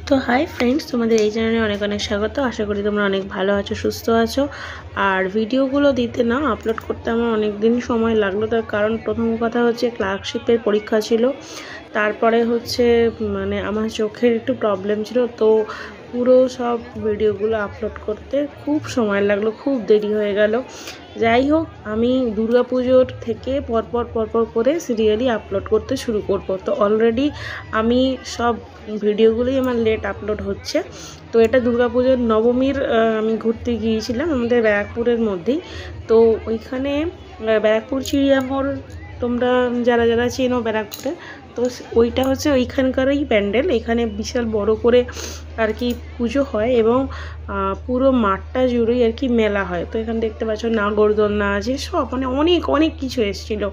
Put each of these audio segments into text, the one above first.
তো hi friends, তোমাদের এই চ্যানেলে অনেক অনেক স্বাগত। আশা করি তোমরা অনেক ভালো আছো, সুস্থ আছো। আর ভিডিওগুলো দিতে না আপলোড করতে আমার অনেক দিন সময় লাগলো। তার কারণ প্রথম কথা হচ্ছে ক্লার্কশিপের পরীক্ষা ছিল, তারপরে হচ্ছে আমার চোখের একটু প্রবলেম ছিল। তো পুরো সব ভিডিওগুলো আপলোড করতে খুব সময় লাগলো, খুব দেরি হয়ে গেল। যাই হোক, আমি দুর্গাপুজোর থেকে পরপর করে সিরিয়ালি আপলোড করতে শুরু করব। তো অলরেডি আমি সব ভিডিওগুলোই আমার লেট আপলোড হচ্ছে। তো এটা দুর্গাপুজোর নবমীর আমি ঘুরতে গিয়েছিলাম আমাদের ব্যারাকপুরের মধ্যেই। তো ওইখানে ব্যারাকপুর চিড়িয়ামোড়, তোমরা যারা যারা চেনো ব্যারাকপুরে, তো ওইটা হচ্ছে ওইখানকারই প্যান্ডেল। এখানে বিশাল বড় করে আর কি পুজো হয় এবং পুরো মাঠটা জুড়েই আর কি মেলা হয়। তো এখানে দেখতে পাচ্ছ নাগরদোলনা আছে, সব অনেক অনেক কিছু এসেছিলো।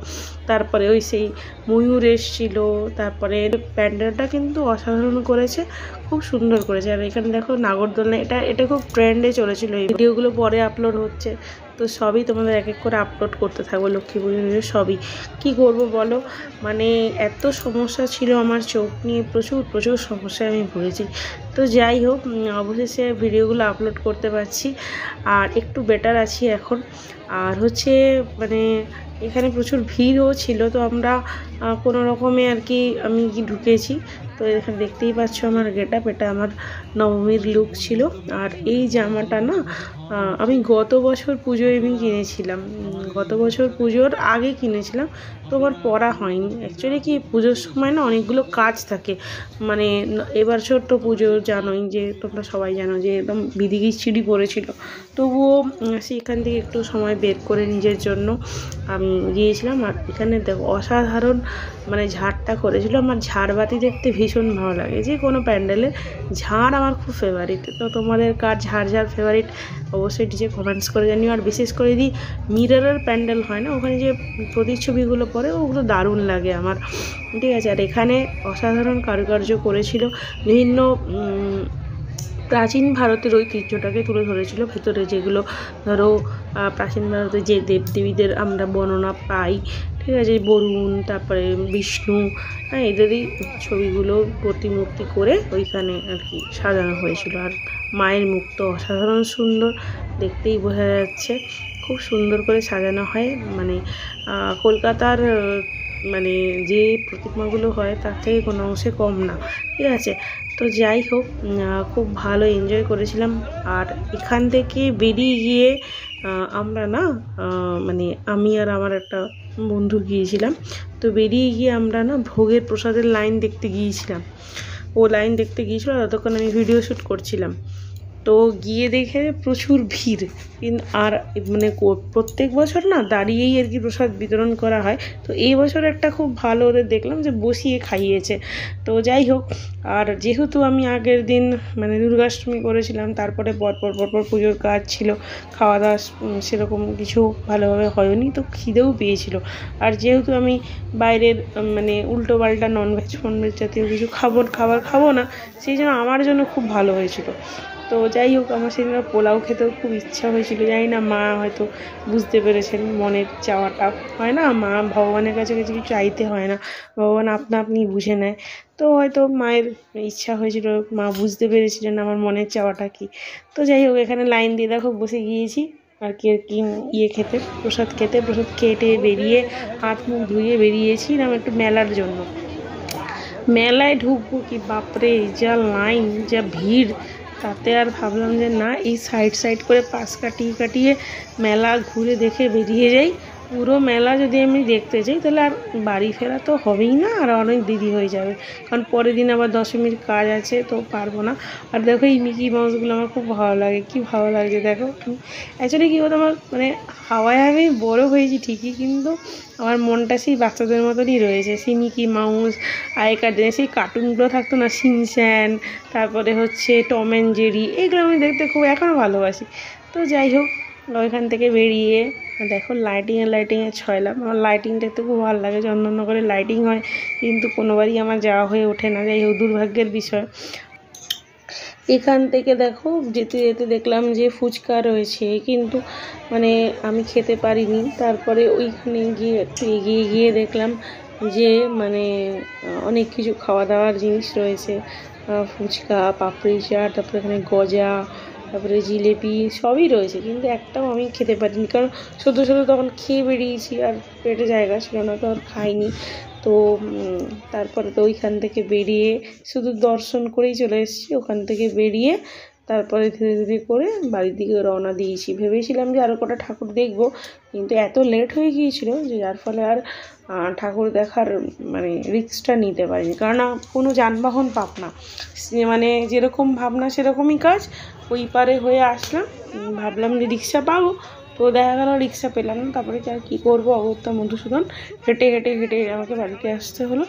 তারপরে ওই সেই ময়ূর এসেছিলো। তারপরে প্যান্ডেলটা কিন্তু অসাধারণ করেছে, খুব সুন্দর করেছে। আর এখানে দেখো নাগরদোলনা, এটা খুব ট্রেন্ডে চলেছিল। এই ভিডিওগুলো পরে আপলোড হচ্ছে, তো সবই তোমাদের এক এক করে আপলোড করতে থাকবো। লক্ষ্মী পুজো সবই কী করবো বলো, এত সমস্যা ছিল আমার চোখ নিয়ে, প্রচুর সমস্যায় আমি ভুগেছি। তো যাই হোক, অবশেষে ভিডিওগুলো আপলোড করতে পারছি আর একটু বেটার আছি এখন। আর হচ্ছে এখানে প্রচুর ভিড়ও ছিল, তো আমরা কোনো রকমে আর কি আমি ঢুকেছি। তো এখানে দেখতেই পাচ্ছ আমার গেটআপ, এটা আমার নবমীর লুক ছিল। আর এই জামাটা না আমি গত বছর পুজোয় কিনেছিলাম, গত বছর পুজোর আগে কিনেছিলাম, তো আবার পরা হয়নি। অ্যাকচুয়ালি কি পুজোর সময় না অনেকগুলো কাজ থাকে। এবার ছোট্ট পুজো জানোই, যে তোমরা সবাই জানো যে একদম বিধিগিচ্ছিরি পড়েছিল। তবুও সেখান থেকে একটু সময় বের করে নিজের জন্য আমি গিয়েছিলাম। আর এখানে দেখো অসাধারণ ঝাড়টা করেছিল। আমার ঝাড়বাতি দেখতে ভীষণ ভালো লাগে, যে কোনো প্যান্ডেলে ঝাড় আমার খুব ফেভারিট। তো তোমাদের কার ঝাড় ফেভারিট অবশ্যই নিচে কমেন্টস করে জানিও। আর বিশেষ করে যদি মিররের প্যান্ডেল হয় না, ওখানে যে প্রতিচ্ছবিগুলো পড়ে ওগুলো দারুণ লাগে আমার, ঠিক আছে। আর এখানে অসাধারণ কারুকার্য করেছিল, বিভিন্ন প্রাচীন ভারতের ঐতিহ্যটাকে তুলে ধরেছিল। ভেতরে যেগুলো ধরো প্রাচীন ভারতের যে দেবদেবীদের আমরা বর্ণনা পাই, ঠিক আছে, বরুণ, তারপরে বিষ্ণু, এদেরই ছবিগুলো প্রতিমূর্তি করে ওইখানে আর কি সাজানো হয়েছিল। আর মায়ের মুখ তো অসাধারণ সুন্দর, দেখতেই বোঝা যাচ্ছে খুব সুন্দর করে সাজানো হয়। কলকাতার যে প্রতিমাগুলো হয় তার থেকে কোনো অংশে কম না, ঠিক আছে। তো যাই হোক, খুব ভালো এনজয় করেছিলাম। আর এখান থেকে বেরিয়ে গিয়ে আমরা না আমি আর আমার একটা বন্ধু গিয়েছিলাম। তো বেরিয়ে গিয়ে আমরা না ভোগের প্রসাদের লাইন দেখতে গিয়েছিলাম। ও লাইন দেখতে গিয়েছিল, ততক্ষণ আমি ভিডিও শ্যুট করছিলাম। তো গিয়ে দেখে প্রচুর ভিড়। আর প্রত্যেক বছর না দাঁড়িয়েই আর কি প্রসাদ বিতরণ করা হয়। তো এই বছর একটা খুব ভালো ওদের দেখলাম যে বসিয়ে খাইয়েছে। তো যাই হোক, আর যেহেতু আমি আগের দিন দুর্গাষ্টমী করেছিলাম, তারপরে পরপর পুজোর কাজ ছিল, খাওয়া দাওয়া সেরকম কিছু ভালোভাবে হয়নি, তো খিদেও পেয়েছিল। আর যেহেতু আমি বাইরের উল্টো পাল্টা ননভেজ জাতীয় কিছু খাবার খাবো না, সেই জন্য আমার জন্য খুব ভালো হয়েছিল। তো যাই হোক, আমার সেদিন পোলাও খেতেও খুব ইচ্ছা হয়েছিল। জানি না, মা হয়তো বুঝতে পেরেছেন মনের চাওয়াটা। হয় না, মা ভগবানের কাছে কিছু চাইতে হয় না, ভগবান আপনি বুঝে নেয়। তো হয়তো মায়ের ইচ্ছা হয়েছিল, মা বুঝতে পেরেছিলেন আমার মনের চাওয়াটা কি। তো যাই হোক, এখানে লাইন দিয়ে দেখো বসে গিয়েছি আর কি প্রসাদ কেটে বেরিয়ে হাত মুখ ধুয়ে বেরিয়েছি একটু মেলার জন্য। মেলায় ঢুকবো কি বাপরে, যা লাইন, যা ভিড়! তাতে আর ভাবলাম যে না, এই সাইড করে পাশ কাটিয়ে মেলা ঘুরে দেখে বেরিয়ে যাই। পুরো মেলা যদি আমি দেখতে যাই তাহলে আর বাড়ি ফেরা তো হবেই না, আর অনেক দেরি হয়ে যাবে, কারণ পরের দিন আবার দশমীর কাজ আছে, তো পারবো না। আর দেখো এই মিকি মাউসগুলো আমার খুব ভালো লাগে, কি ভালো লাগছে দেখো। অ্যাকচুয়ালি কী বলতো, আমার হাওয়ায় আমি বড়ো হয়েছি ঠিকই, কিন্তু আমার মনটা সেই বাচ্চাদের মতনই রয়েছে। সেই মিকি মাউস, আগেকার দিনে সেই কার্টুনগুলো থাকতো না, শিনচ্যান, তারপরে হচ্ছে টম অ্যান্ড জেরি, এগুলো আমি দেখতে খুব এখনও ভালোবাসি। তো যাই হোক, ওইখান থেকে বেরিয়ে দেখো লাইটিংয়ে ছয়লাম। আমার লাইটিং দেখতে খুব ভালো লাগে, চন্দননগরে লাইটিং হয়, কিন্তু কোনোবারই আমার যাওয়া হয়ে ওঠে না। যাই হোক, দুর্ভাগ্যের বিষয়। এখান থেকে দেখো যেতে দেখলাম যে ফুচকা রয়েছে, কিন্তু আমি খেতে পারিনি। তারপরে ওইখানে গিয়ে একটু এগিয়ে গিয়ে দেখলাম যে অনেক কিছু খাওয়া দাওয়ার জিনিস রয়েছে। ফুচকা, পাপড়ি চাট, তারপরে এখানে গজা, তারপরে জিলেপি সবই রয়েছে, কিন্তু একটাও আমি খেতে পারিনি, কারণ শুধু তখন খেয়ে বেরিয়েছি আর পেটে জায়গা ছিল না, তো আর খাইনি। তো তারপরে তো ওইখান থেকে বেরিয়ে শুধু দর্শন করেই চলে এসেছি। ওখান থেকে বেরিয়ে তারপরে ধীরে ধীরে করে বাড়ির দিকে রওনা দিয়েছি। ভেবেছিলাম যে আরও কটা ঠাকুর দেখব, কিন্তু এত লেট হয়ে গিয়েছিল যে যার ফলে আর ঠাকুর দেখার মানে রিস্কটা নিতে পারিনি, কারণ কোনো যানবাহন পাব না, মানে যেরকম ভাবনা সেরকমই কাজ। ওই পারে হয়ে আসলাম, ভাবলাম যে রিক্সা পাবো, তো দেখা গেল রিক্সা পেলাম না। তারপরে আর কী করবো, অগত্যা মধুসূদন হেঁটে হেঁটে হেঁটে আমাকে বাড়িতে আসতে হলো।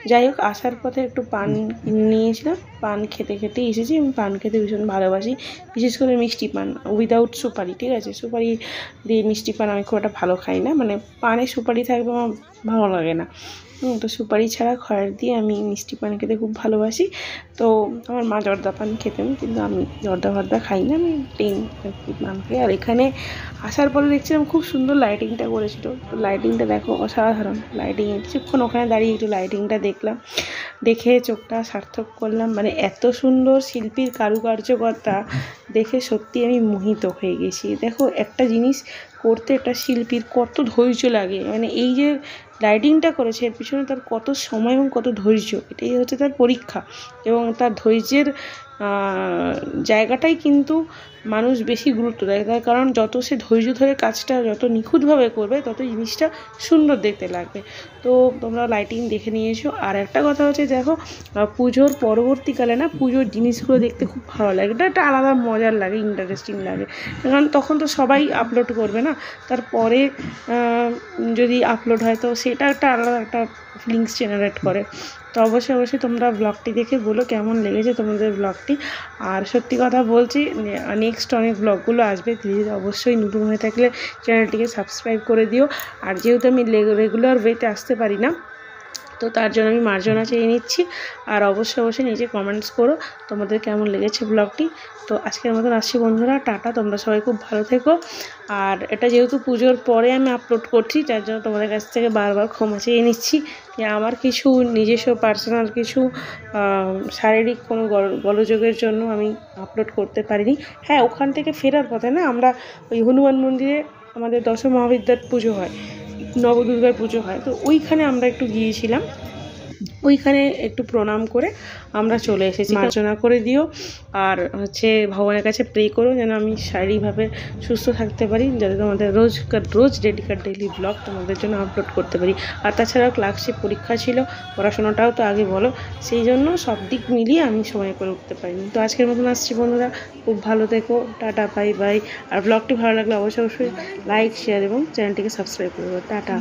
যাই হোক, আসার পথে একটু পান নিয়েছিলাম, পান খেতে খেতেই এসেছি। আমি পান খেতে ভীষণ ভালোবাসি, বিশেষ করে মিষ্টি পান উইদাউট সুপারি, ঠিক আছে? সুপারি দিয়ে মিষ্টি পান আমি খুব একটা ভালো খাই না, মানে পানে সুপারি থাকবে আমার ভালো লাগে না। তো সুপারি ছাড়া খয়ের দিয়ে আমি মিষ্টি পান খেতে খুব ভালোবাসি। তো আমার মা জর্দা পান খেতেন, কিন্তু আমি জর্দা ফর্দা খাই না, আমি প্লেন পান খাই। আর এখানে আসার পরে দেখছিলাম খুব সুন্দর লাইটিংটা করেছিল। তো লাইটিংটা দেখো, অসাধারণ লাইটিংয়ে। কিছুক্ষণ ওখানে দাঁড়িয়ে একটু লাইটিংটা দেখলাম, দেখে চোখটা সার্থক করলাম। মানে এত সুন্দর শিল্পীর কারুকার্যকতা দেখে সত্যি আমি মোহিত হয়ে গেছি। দেখো, একটা জিনিস করতে একটা শিল্পীর কত ধৈর্য লাগে, মানে এই যে লাইটিংটা করেছে এর পিছনে তার কত সময় এবং কত ধৈর্য, এটাই হচ্ছে তার পরীক্ষা। এবং তার ধৈর্যের জায়গাটাই কিন্তু মানুষ বেশি গুরুত্ব দেয়, তার কারণ যত সে ধৈর্য ধরে কাজটা যত নিখুঁতভাবে করবে, তত জিনিসটা সুন্দর দেখতে লাগবে। তো তোমরা লাইটিং দেখে নিয়েছো। আর একটা কথা হচ্ছে, দেখো, পুজোর পরবর্তীকালে না পুজোর জিনিসগুলো দেখতে খুব ভালো লাগে, এটা একটা আলাদা মজার লাগে, ইন্টারেস্টিং লাগে, কারণ তখন তো সবাই আপলোড করবে না, তারপরে যদি আপলোড হয় তো সেটা একটা আলাদা একটা ফিলিংস জেনারেট করে। তো অবশ্যই তোমরা ব্লগটি দেখে বলো কেমন লেগেছে তোমাদের ব্লগটি। আর সত্যি কথা বলছি, নেক্সট অনেক ব্লগগুলো আসবে ধীরে ধীরে। অবশ্যই নতুন হয়ে থাকলে চ্যানেলটিকে সাবস্ক্রাইব করে দিও। আর যেহেতু আমি রেগুলার ওয়েতে আসতে পারি না, তো তার জন্য আমি মার্জনা চেয়ে নিচ্ছি। আর অবশ্যই নিচে কমেন্টস করো তোমাদের কেমন লেগেছে ব্লগটি। তো আজকের মতন আসছি বন্ধুরা, টাটা, তোমরা সবাই খুব ভালো থেকো। আর এটা যেহেতু পুজোর পরে আমি আপলোড করছি, যার জন্য তোমাদের কাছ থেকে বারবার ক্ষমা চেয়ে নিচ্ছি যে আমার কিছু নিজস্ব পার্সোনাল কিছু শারীরিক কোনো গোলযোগের জন্য আমি আপলোড করতে পারিনি। হ্যাঁ, ওখান থেকে ফেরার পথে না আমরা ওই হনুমান মন্দিরে আমাদের দশ মহাবিদ্যার পুজো হয়, নবদুর্গার পুজো হয়, তো ওইখানে আমরা একটু গিয়েছিলাম, ওইখানে একটু প্রণাম করে আমরা চলে এসেছি। মার্জনা করে দিও, আর হচ্ছে ভগবানের কাছে প্রে করো যেন আমি শারীরিকভাবে সুস্থ থাকতে পারি, যাতে তোমাদের রোজ ডেইলি ব্লগ তোমাদের জন্য আপলোড করতে পারি। আর তাছাড়াও ক্লাসে পরীক্ষা ছিল, পড়াশোনাটাও তো আগে বলো, সেই জন্য সব দিক মিলিয়ে আমি সময় করে উঠতে পারিনি। তো আজকের মতন আসছি বন্ধুরা, খুব ভালো থেকো, টাটা, বাই বাই। আর ব্লগটি ভালো লাগলে অবশ্যই লাইক, শেয়ার এবং চ্যানেলটিকে সাবস্ক্রাইব করবে। টাটা।